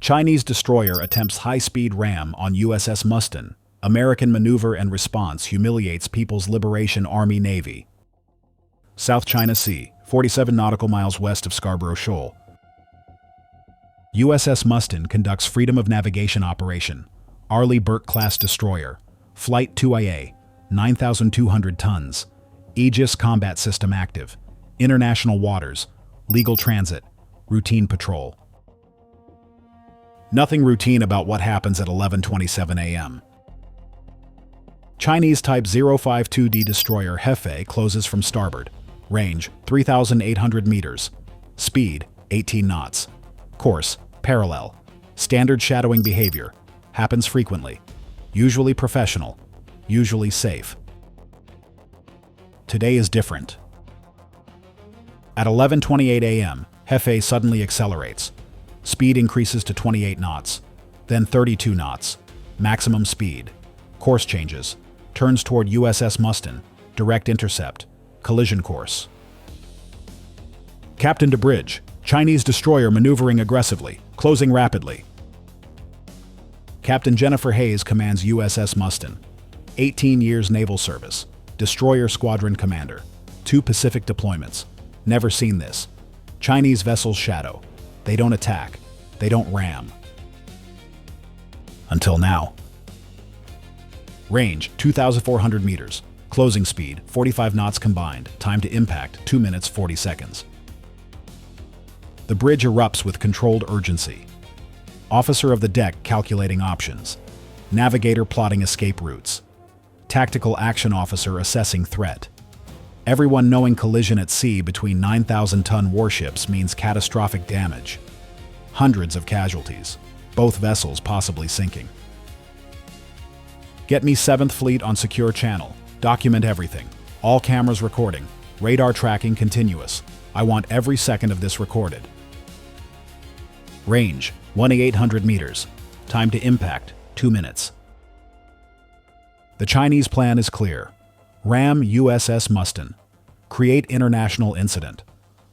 Chinese destroyer attempts high-speed ram on USS Mustin. American maneuver and response humiliates People's Liberation Army Navy. South China Sea, 47 nautical miles west of Scarborough Shoal. USS Mustin conducts freedom of navigation operation. Arleigh Burke-class destroyer. Flight 2IA, 9,200 tons. Aegis combat system active. International waters. Legal transit. Routine patrol. Nothing routine about what happens at 11:27 a.m. Chinese Type 052D destroyer Hefei closes from starboard. Range, 3,800 meters. Speed, 18 knots. Course, parallel. Standard shadowing behavior. Happens frequently. Usually professional. Usually safe. Today is different. At 11:28 a.m., Hefei suddenly accelerates. Speed increases to 28 knots, then 32 knots. Maximum speed. Course changes. Turns toward USS Mustin. Direct intercept. Collision course. Captain to bridge. Chinese destroyer maneuvering aggressively, closing rapidly. Captain Jennifer Hayes commands USS Mustin. 18 years naval service. Destroyer squadron commander. 2 Pacific deployments. Never seen this. Chinese vessels shadow. They don't attack. They don't ram. Until now. Range, 2,400 meters. Closing speed, 45 knots combined. Time to impact, 2 minutes 40 seconds. The bridge erupts with controlled urgency. Officer of the deck calculating options. Navigator plotting escape routes. Tactical action officer assessing threat. Everyone knowing collision at sea between 9,000-ton warships means catastrophic damage. Hundreds of casualties. Both vessels possibly sinking. Get me 7th Fleet on secure channel. Document everything. All cameras recording. Radar tracking continuous. I want every second of this recorded. Range, 1,800 meters. Time to impact, 2 minutes. The Chinese plan is clear. Ram USS Mustin. Create international incident.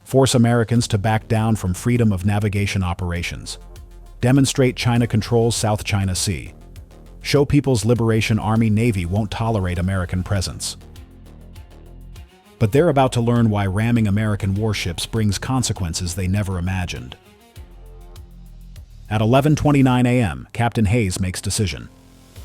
Force Americans to back down from freedom of navigation operations. Demonstrate China controls South China Sea. Show People's Liberation Army Navy won't tolerate American presence. But they're about to learn why ramming American warships brings consequences they never imagined. At 11:29 a.m., Captain Hayes makes decision.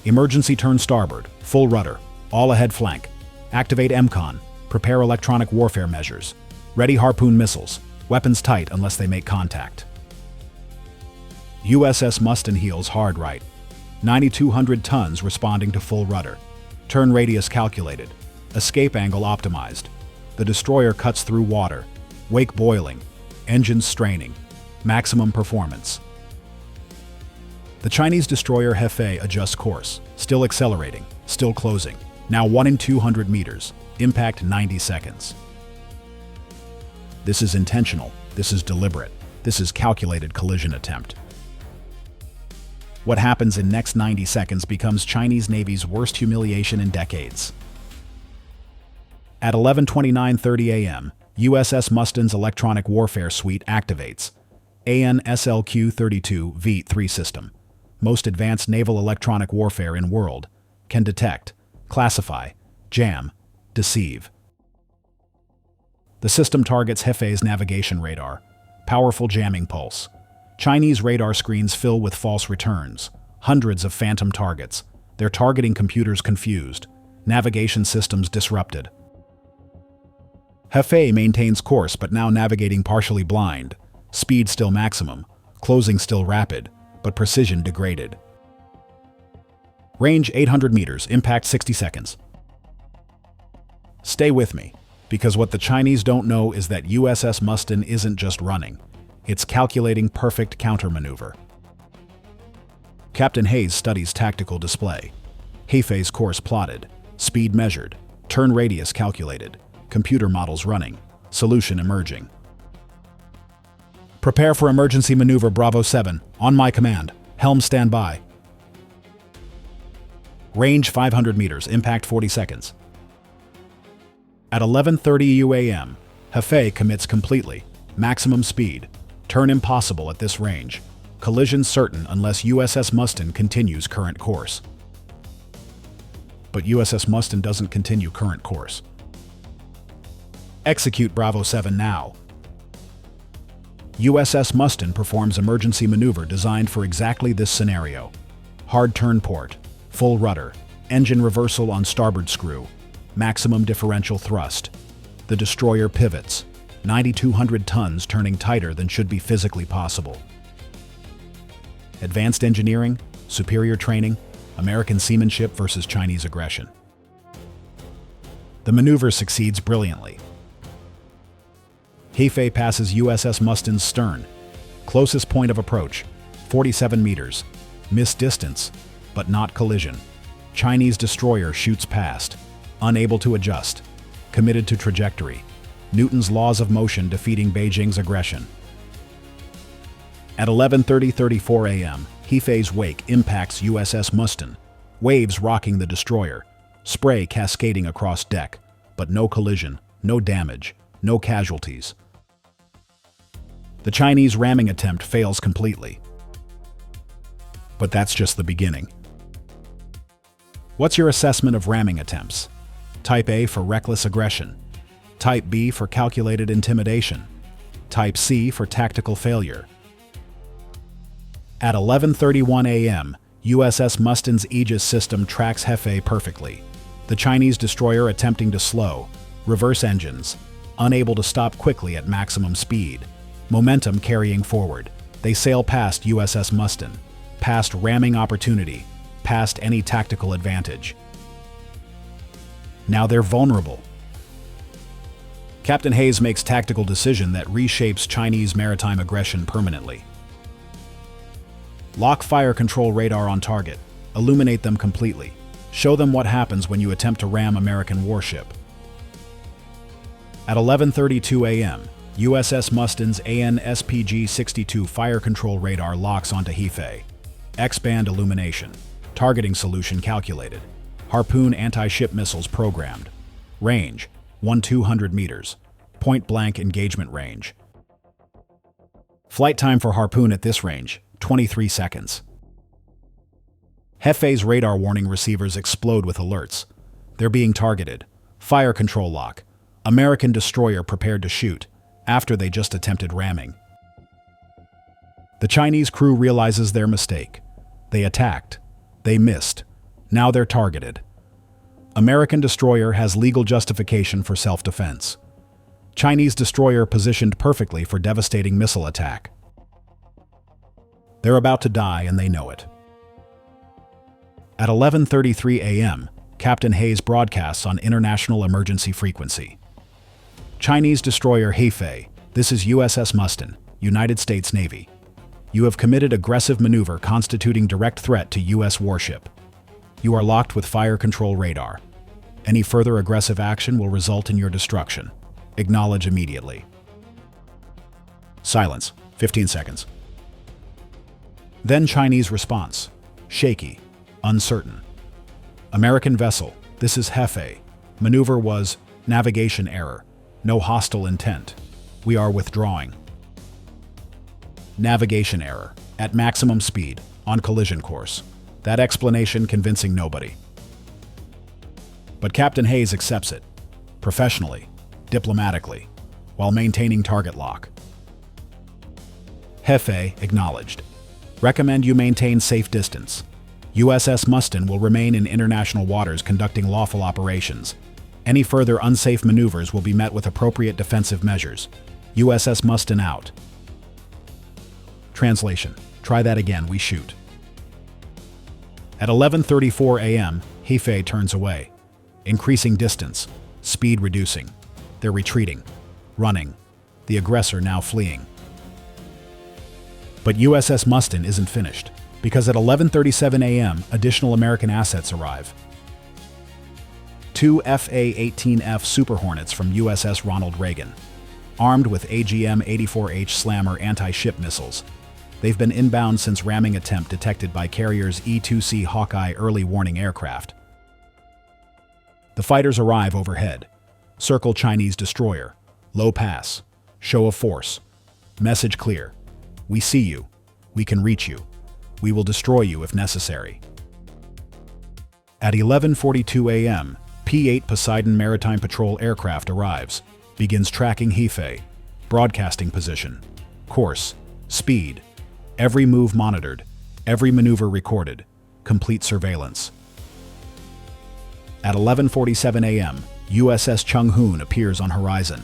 Emergency turn starboard, full rudder, all ahead flank. Activate MCON, prepare electronic warfare measures. Ready harpoon missiles, weapons tight unless they make contact. USS Mustin heels hard right. 9,200 tons responding to full rudder. Turn radius calculated. Escape angle optimized. The destroyer cuts through water. Wake boiling. Engines straining. Maximum performance. The Chinese destroyer Hefei adjusts course. Still accelerating. Still closing. Now 1 in 200 meters. Impact 90 seconds. This is intentional. This is deliberate. This is calculated collision attempt. What happens in next 90 seconds becomes Chinese Navy's worst humiliation in decades. At 11:29:30 a.m., USS Mustin's electronic warfare suite activates. ANSLQ-32V3 system, most advanced naval electronic warfare in world, can detect, classify, jam, deceive. The system targets Hefei's navigation radar, powerful jamming pulse. Chinese radar screens fill with false returns, hundreds of phantom targets, their targeting computers confused, navigation systems disrupted. Hefei maintains course but now navigating partially blind, speed still maximum, closing still rapid, but precision degraded. Range 800 meters, impact 60 seconds. Stay with me, because what the Chinese don't know is that USS Mustin isn't just running. It's calculating perfect countermaneuver. Captain Hayes studies tactical display. Hefei's course plotted, speed measured, turn radius calculated, computer models running, solution emerging. Prepare for emergency maneuver Bravo 7, on my command, helm standby. Range 500 meters, impact 40 seconds. At 11:30 UAM, Hefei commits completely, maximum speed, turn impossible at this range. Collision certain unless USS Mustin continues current course. But USS Mustin doesn't continue current course. Execute Bravo 7 now. USS Mustin performs emergency maneuver designed for exactly this scenario. Hard turn port, full rudder, engine reversal on starboard screw, maximum differential thrust. The destroyer pivots, 9,200 tons turning tighter than should be physically possible. Advanced engineering, superior training, American seamanship versus Chinese aggression. The maneuver succeeds brilliantly. Hefei passes USS Mustin's stern. Closest point of approach, 47 meters. Miss distance, but not collision. Chinese destroyer shoots past, unable to adjust, committed to trajectory. Newton's laws of motion defeating Beijing's aggression. At 11:34 a.m., Hefei's wake impacts USS Mustin, waves rocking the destroyer, spray cascading across deck, but no collision, no damage, no casualties. The Chinese ramming attempt fails completely. But that's just the beginning. What's your assessment of ramming attempts? Type A for reckless aggression, Type B for calculated intimidation, Type C for tactical failure. At 11:31 a.m., USS Mustin's Aegis system tracks Hefei perfectly. The Chinese destroyer attempting to slow, reverse engines, unable to stop quickly at maximum speed. Momentum carrying forward. They sail past USS Mustin, past ramming opportunity, past any tactical advantage. Now they're vulnerable. Captain Hayes makes tactical decision that reshapes Chinese maritime aggression permanently. Lock fire control radar on target. Illuminate them completely. Show them what happens when you attempt to ram American warship. At 11:32 a.m., USS Mustin's AN/SPG-62 fire control radar locks onto Hefei. X-band illumination. Targeting solution calculated. Harpoon anti-ship missiles programmed. Range, 1,200 meters. Point-blank engagement range. Flight time for Harpoon at this range, 23 seconds. Hefei's radar warning receivers explode with alerts. They're being targeted. Fire control lock. American destroyer prepared to shoot, after they just attempted ramming. The Chinese crew realizes their mistake. They attacked. They missed. Now they're targeted. American destroyer has legal justification for self-defense. Chinese destroyer positioned perfectly for devastating missile attack. They're about to die and they know it. At 11:33 a.m., Captain Hayes broadcasts on international emergency frequency. Chinese destroyer Hefei, this is USS Mustin, United States Navy. You have committed aggressive maneuver constituting direct threat to U.S. warship. You are locked with fire control radar. Any further aggressive action will result in your destruction. Acknowledge immediately. Silence, 15 seconds. Then Chinese response, shaky, uncertain. American vessel, this is Hefei. Maneuver was navigation error. No hostile intent. We are withdrawing. Navigation error. At maximum speed. On collision course. That explanation convincing nobody. But Captain Hayes accepts it. Professionally. Diplomatically. While maintaining target lock. Hefei acknowledged. Recommend you maintain safe distance. USS Mustin will remain in international waters conducting lawful operations. Any further unsafe maneuvers will be met with appropriate defensive measures. USS Mustin out. Translation. Try that again, we shoot. At 11:34 a.m., Hefei turns away. Increasing distance. Speed reducing. They're retreating. Running. The aggressor now fleeing. But USS Mustin isn't finished, because at 11:37 a.m., additional American assets arrive. 2 FA-18F Super Hornets from USS Ronald Reagan, armed with AGM-84H Slammer anti-ship missiles. They've been inbound since ramming attempt detected by carrier's E-2C Hawkeye early warning aircraft. The fighters arrive overhead. Circle Chinese destroyer. Low pass. Show of force. Message clear. We see you. We can reach you. We will destroy you if necessary. At 11:42 a.m., P-8 Poseidon Maritime Patrol aircraft arrives, begins tracking Hefei, broadcasting position, course, speed, every move monitored, every maneuver recorded, complete surveillance. At 11:47 a.m., USS Chung-hoon appears on horizon,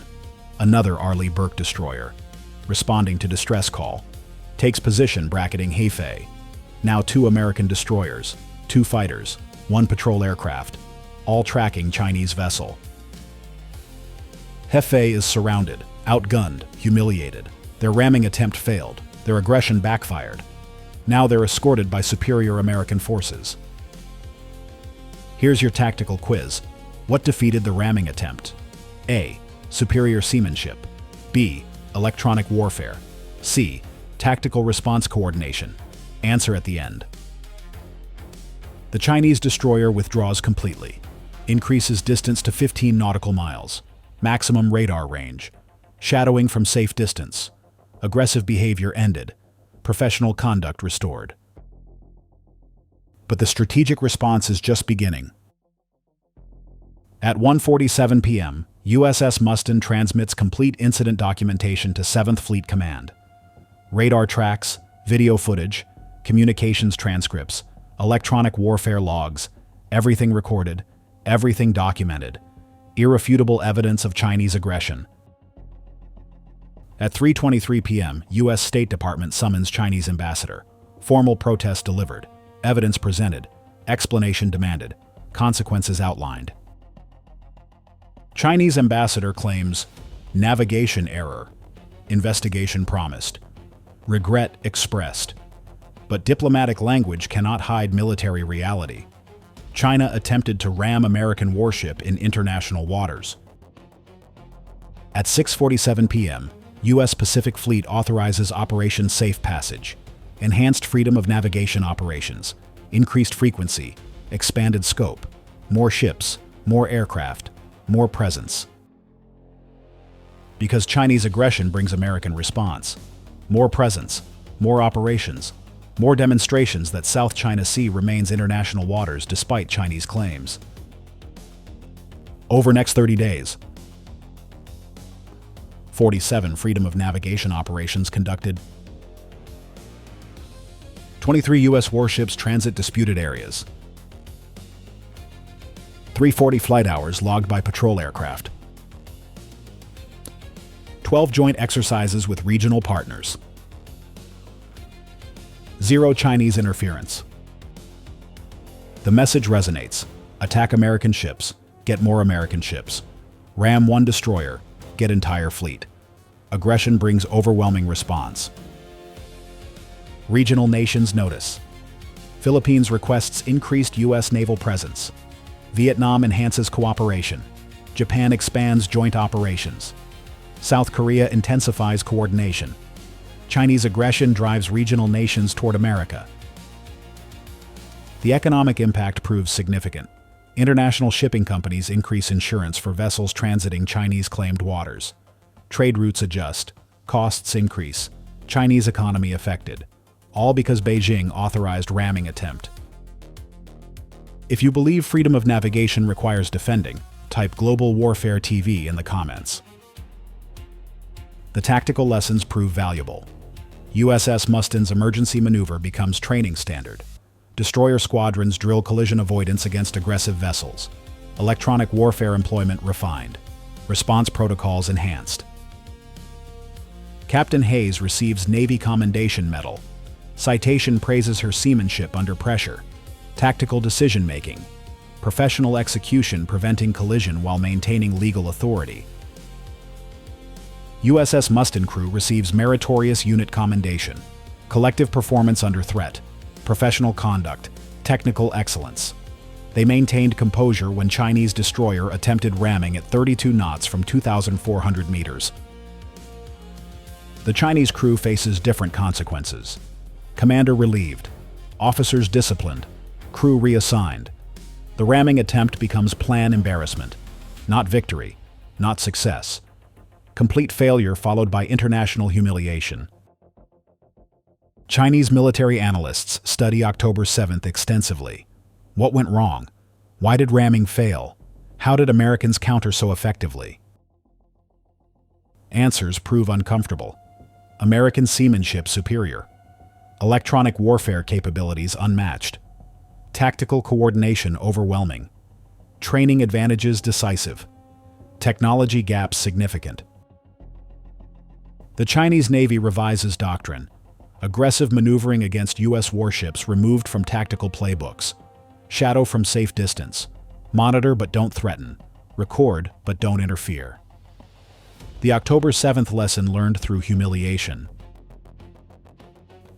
another Arleigh Burke destroyer, responding to distress call, takes position bracketing Hefei. Now 2 American destroyers, 2 fighters, 1 patrol aircraft, all tracking Chinese vessel. Hefei is surrounded, outgunned, humiliated. Their ramming attempt failed. Their aggression backfired. Now they're escorted by superior American forces. Here's your tactical quiz. What defeated the ramming attempt? A. Superior seamanship. B. Electronic warfare. C. Tactical response coordination. Answer at the end. The Chinese destroyer withdraws completely. Increases distance to 15 nautical miles. Maximum radar range. Shadowing from safe distance. Aggressive behavior ended. Professional conduct restored. But the strategic response is just beginning. At 1:47 p.m., USS Mustin transmits complete incident documentation to 7th Fleet Command. Radar tracks, video footage, communications transcripts, electronic warfare logs, everything recorded, everything documented, irrefutable evidence of Chinese aggression. At 3:23 p.m., U.S. State Department summons Chinese ambassador. Formal protest delivered. Evidence presented. Explanation demanded. Consequences outlined. Chinese ambassador claims navigation error. Investigation promised. Regret expressed. But diplomatic language cannot hide military reality. China attempted to ram American warship in international waters. At 6:47 p.m., U.S. Pacific Fleet authorizes Operation Safe Passage, enhanced freedom of navigation operations, increased frequency, expanded scope, more ships, more aircraft, more presence. Because Chinese aggression brings American response. More presence, more operations, more demonstrations that South China Sea remains international waters despite Chinese claims. Over next 30 days, 47 freedom of navigation operations conducted. 23 U.S. warships transit disputed areas. 340 flight hours logged by patrol aircraft. 12 joint exercises with regional partners. 0 Chinese interference. The message resonates. Attack American ships. Get more American ships. Ram 1 destroyer. Get entire fleet. Aggression brings overwhelming response. Regional nations notice. Philippines requests increased U.S. naval presence. Vietnam enhances cooperation. Japan expands joint operations. South Korea intensifies coordination. Chinese aggression drives regional nations toward America. The economic impact proves significant. International shipping companies increase insurance for vessels transiting Chinese-claimed waters. Trade routes adjust. Costs increase. Chinese economy affected. All because Beijing authorized ramming attempt. If you believe freedom of navigation requires defending, type Global Warfare TV in the comments. The tactical lessons prove valuable. USS Mustin's emergency maneuver becomes training standard. Destroyer squadrons drill collision avoidance against aggressive vessels. Electronic warfare employment refined. Response protocols enhanced. Captain Hayes receives Navy Commendation Medal. Citation praises her seamanship under pressure. Tactical decision-making. Professional execution preventing collision while maintaining legal authority. USS Mustin crew receives Meritorious Unit Commendation. Collective performance under threat. Professional conduct. Technical excellence. They maintained composure when Chinese destroyer attempted ramming at 32 knots from 2,400 meters. The Chinese crew faces different consequences. Commander relieved. Officers disciplined. Crew reassigned. The ramming attempt becomes plan embarrassment. Not victory. Not success. Complete failure followed by international humiliation. Chinese military analysts study October 7th extensively. What went wrong? Why did ramming fail? How did Americans counter so effectively? Answers prove uncomfortable. American seamanship superior. Electronic warfare capabilities unmatched. Tactical coordination overwhelming. Training advantages decisive. Technology gaps significant. The Chinese Navy revises doctrine. Aggressive maneuvering against U.S. warships removed from tactical playbooks. Shadow from safe distance. Monitor but don't threaten. Record but don't interfere. The October 7th lesson learned through humiliation.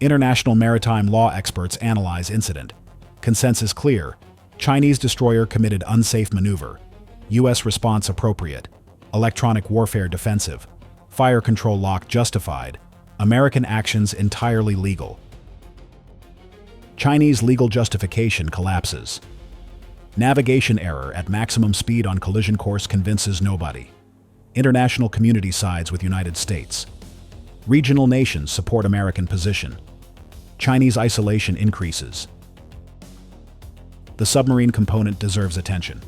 International maritime law experts analyze incident. Consensus clear. Chinese destroyer committed unsafe maneuver. U.S. response appropriate. Electronic warfare defensive. Fire control lock justified. American actions entirely legal. Chinese legal justification collapses. Navigation error at maximum speed on collision course convinces nobody. International community sides with United States. Regional nations support American position. Chinese isolation increases. The submarine component deserves attention.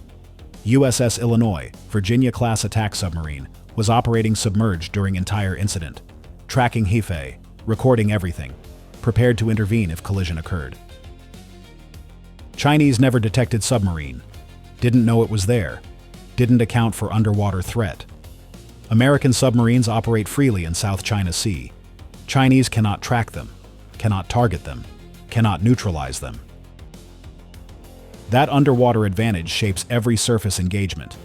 USS Illinois, Virginia-class attack submarine, was operating submerged during entire incident. Tracking Hefei, recording everything, prepared to intervene if collision occurred. Chinese never detected submarine, didn't know it was there, didn't account for underwater threat. American submarines operate freely in South China Sea. Chinese cannot track them, cannot target them, cannot neutralize them. That underwater advantage shapes every surface engagement.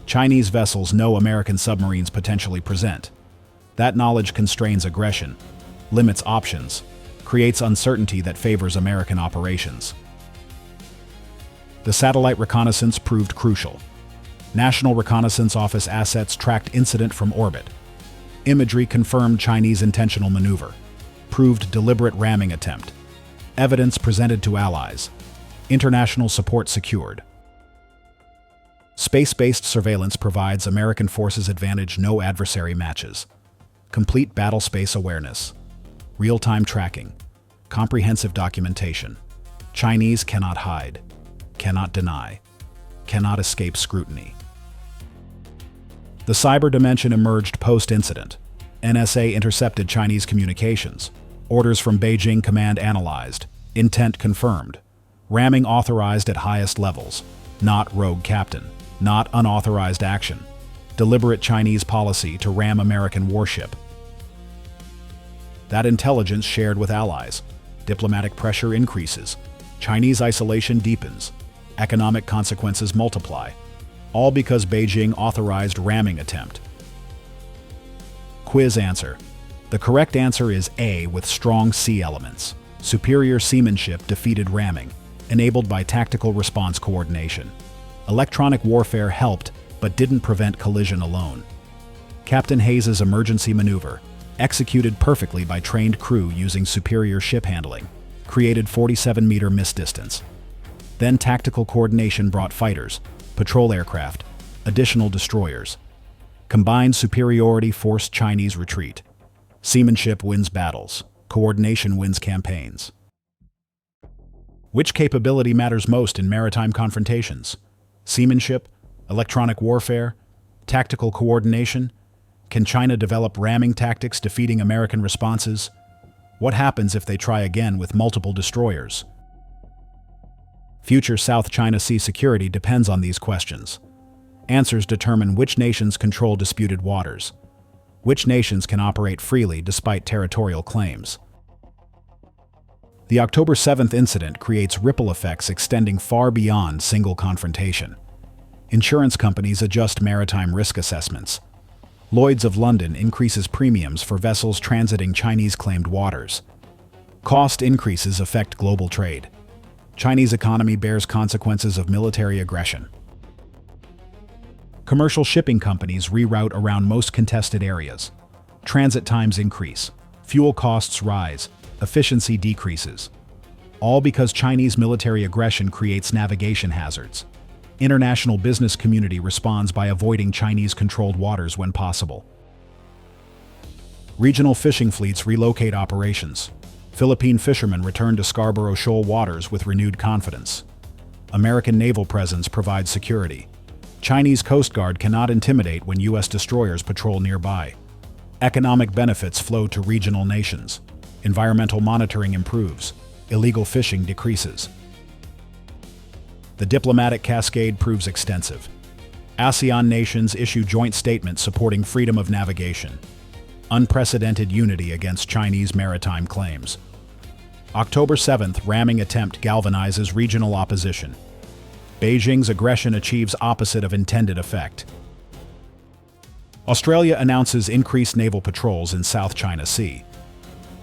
Chinese vessels know American submarines potentially present. That knowledge constrains aggression, limits options, creates uncertainty that favors American operations. The satellite reconnaissance proved crucial. National Reconnaissance Office assets tracked incident from orbit. Imagery confirmed Chinese intentional maneuver. Proved deliberate ramming attempt. Evidence presented to allies. International support secured. Space-based surveillance provides American forces advantage no adversary matches. Complete battle space awareness. Real-time tracking. Comprehensive documentation. Chinese cannot hide. Cannot deny. Cannot escape scrutiny. The cyber dimension emerged post-incident. NSA intercepted Chinese communications. Orders from Beijing command analyzed. Intent confirmed. Ramming authorized at highest levels. Not rogue captain. Not unauthorized action. Deliberate Chinese policy to ram American warship. That intelligence shared with allies. Diplomatic pressure increases. Chinese isolation deepens. Economic consequences multiply. All because Beijing authorized ramming attempt. Quiz answer. The correct answer is A with strong sea elements. Superior seamanship defeated ramming, enabled by tactical response coordination. Electronic warfare helped, but didn't prevent collision alone. Captain Hayes's emergency maneuver, executed perfectly by trained crew using superior ship handling, created 47-meter miss distance. Then tactical coordination brought fighters, patrol aircraft, additional destroyers. Combined superiority forced Chinese retreat. Seamanship wins battles. Coordination wins campaigns. Which capability matters most in maritime confrontations? Seamanship, electronic warfare, tactical coordination? Can China develop ramming tactics defeating American responses? What happens if they try again with multiple destroyers? Future South China Sea security depends on these questions. Answers determine which nations control disputed waters. Which nations can operate freely despite territorial claims. The October 7th incident creates ripple effects extending far beyond single confrontation. Insurance companies adjust maritime risk assessments. Lloyd's of London increases premiums for vessels transiting Chinese-claimed waters. Cost increases affect global trade. Chinese economy bears consequences of military aggression. Commercial shipping companies reroute around most contested areas. Transit times increase. Fuel costs rise. Efficiency decreases. All because Chinese military aggression creates navigation hazards. International business community responds by avoiding Chinese-controlled waters when possible. Regional fishing fleets relocate operations. Philippine fishermen return to Scarborough Shoal waters with renewed confidence. American naval presence provides security. Chinese Coast Guard cannot intimidate when U.S. destroyers patrol nearby. Economic benefits flow to regional nations. Environmental monitoring improves. Illegal fishing decreases. The diplomatic cascade proves extensive. ASEAN nations issue joint statements supporting freedom of navigation. Unprecedented unity against Chinese maritime claims. October 7th ramming attempt galvanizes regional opposition. Beijing's aggression achieves opposite of intended effect. Australia announces increased naval patrols in South China Sea.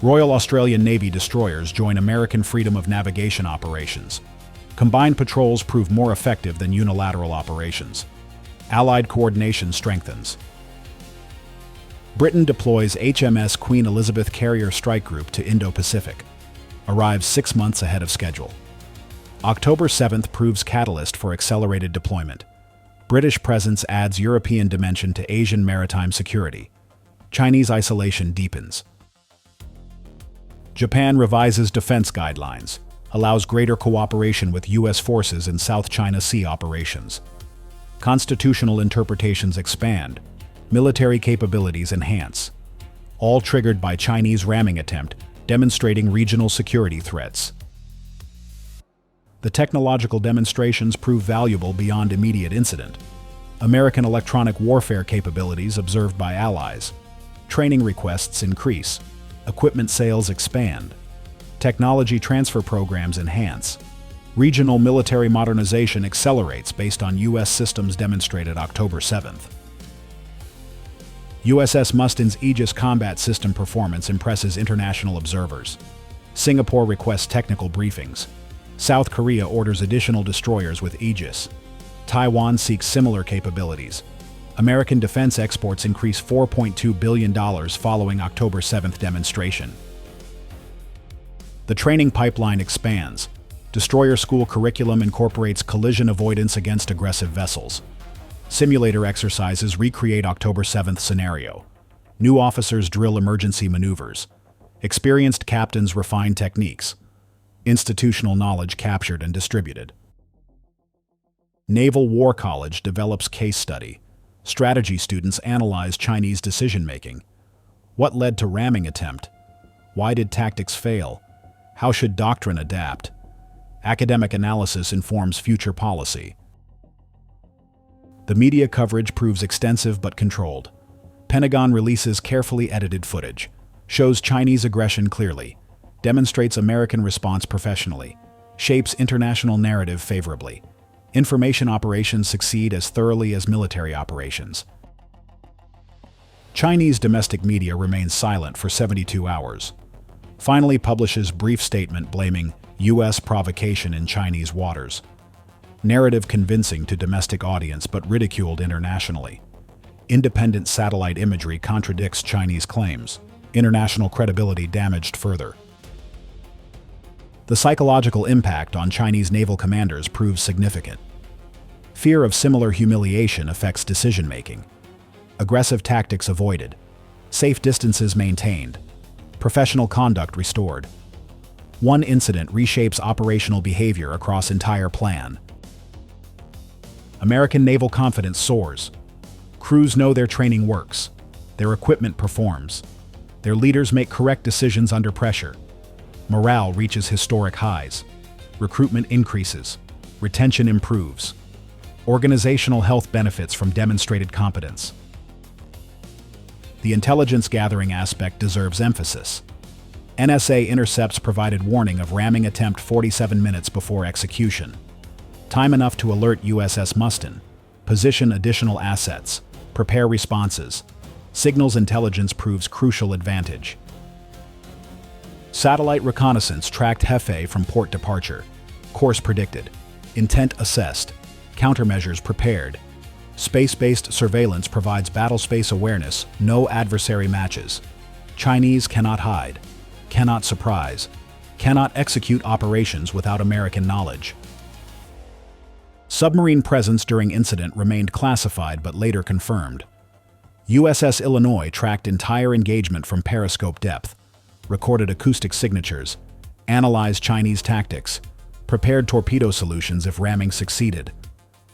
Royal Australian Navy destroyers join American freedom of navigation operations. Combined patrols prove more effective than unilateral operations. Allied coordination strengthens. Britain deploys HMS Queen Elizabeth Carrier Strike Group to Indo-Pacific. Arrives 6 months ahead of schedule. October 7th proves catalyst for accelerated deployment. British presence adds European dimension to Asian maritime security. Chinese isolation deepens. Japan revises defense guidelines, allows greater cooperation with U.S. forces in South China Sea operations. Constitutional interpretations expand, military capabilities enhance. All triggered by Chinese ramming attempt, demonstrating regional security threats. The technological demonstrations prove valuable beyond immediate incident. American electronic warfare capabilities observed by allies. Training requests increase. Equipment sales expand. Technology transfer programs enhance. Regional military modernization accelerates based on U.S. systems demonstrated October 7th. USS Mustin's Aegis combat system performance impresses international observers. Singapore requests technical briefings. South Korea orders additional destroyers with Aegis. Taiwan seeks similar capabilities. American defense exports increase $4.2 billion following October 7th demonstration. The training pipeline expands. Destroyer school curriculum incorporates collision avoidance against aggressive vessels. Simulator exercises recreate October 7th scenario. New officers drill emergency maneuvers. Experienced captains refine techniques. Institutional knowledge captured and distributed. Naval War College develops case study. Strategy students analyze Chinese decision-making. What led to ramming attempt? Why did tactics fail? How should doctrine adapt? Academic analysis informs future policy. The media coverage proves extensive but controlled. Pentagon releases carefully edited footage. Shows Chinese aggression clearly. Demonstrates American response professionally. Shapes international narrative favorably. Information operations succeed as thoroughly as military operations. Chinese domestic media remains silent for 72 hours. Finally publishes brief statement blaming U.S. provocation in Chinese waters. Narrative convincing to domestic audience but ridiculed internationally. Independent satellite imagery contradicts Chinese claims. International credibility damaged further. The psychological impact on Chinese naval commanders proves significant. Fear of similar humiliation affects decision-making. Aggressive tactics avoided. Safe distances maintained. Professional conduct restored. One incident reshapes operational behavior across entire plan. American naval confidence soars. Crews know their training works. Their equipment performs. Their leaders make correct decisions under pressure. Morale reaches historic highs. Recruitment increases. Retention improves. Organizational health benefits from demonstrated competence. The intelligence gathering aspect deserves emphasis. NSA intercepts provided warning of ramming attempt 47 minutes before execution. Time enough to alert USS Mustin. Position additional assets. Prepare responses. Signals intelligence proves crucial advantage. Satellite reconnaissance tracked Hefei from port departure. Course predicted. Intent assessed. Countermeasures prepared. Space-based surveillance provides battlespace awareness, no adversary matches. Chinese cannot hide, cannot surprise, cannot execute operations without American knowledge. Submarine presence during incident remained classified but later confirmed. USS Illinois tracked entire engagement from periscope depth. recorded acoustic signatures, analyzed Chinese tactics, prepared torpedo solutions if ramming succeeded.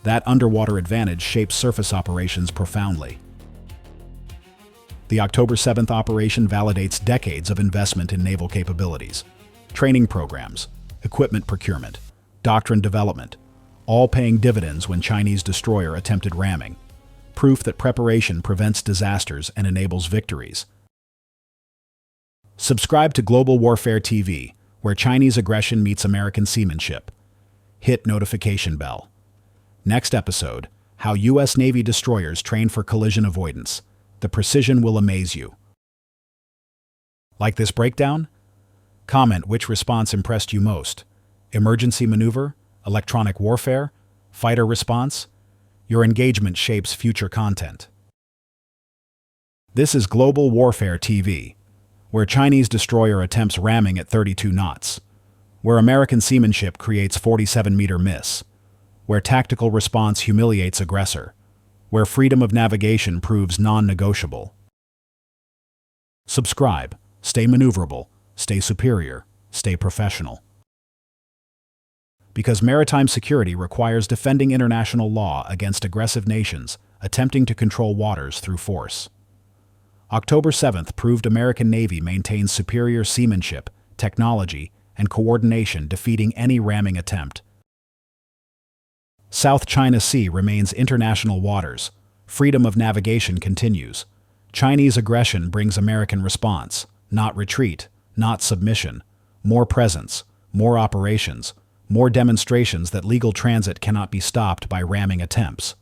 That underwater advantage shapes surface operations profoundly. The October 7th operation validates decades of investment in naval capabilities, training programs, equipment procurement, doctrine development, all paying dividends when Chinese destroyer attempted ramming. Proof that preparation prevents disasters and enables victories. Subscribe to Global Warfare TV, where Chinese aggression meets American seamanship. Hit notification bell. Next episode, how U.S. Navy destroyers train for collision avoidance. The precision will amaze you. Like this breakdown? Comment which response impressed you most. Emergency maneuver? Electronic warfare? Fighter response? Your engagement shapes future content. This is Global Warfare TV, where Chinese destroyer attempts ramming at 32 knots, where American seamanship creates 47-meter miss, where tactical response humiliates aggressor, where freedom of navigation proves non-negotiable. Subscribe, stay maneuverable, stay superior, stay professional. Because maritime security requires defending international law against aggressive nations attempting to control waters through force. October 7th proved American Navy maintains superior seamanship, technology, and coordination, defeating any ramming attempt. South China Sea remains international waters. Freedom of navigation continues. Chinese aggression brings American response, not retreat, not submission, more presence, more operations, more demonstrations that legal transit cannot be stopped by ramming attempts.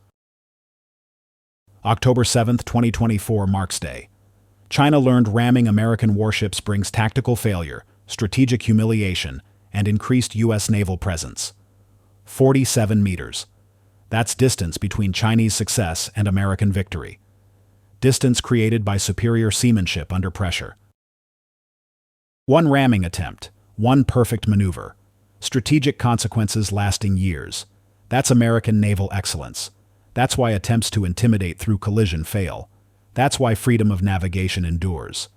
October 7, 2024 marks day. China learned ramming American warships brings tactical failure, strategic humiliation, and increased U.S. naval presence. 47 meters. That's distance between Chinese success and American victory. Distance created by superior seamanship under pressure. One ramming attempt, one perfect maneuver. Strategic consequences lasting years. That's American naval excellence. That's why attempts to intimidate through collision fail. That's why freedom of navigation endures.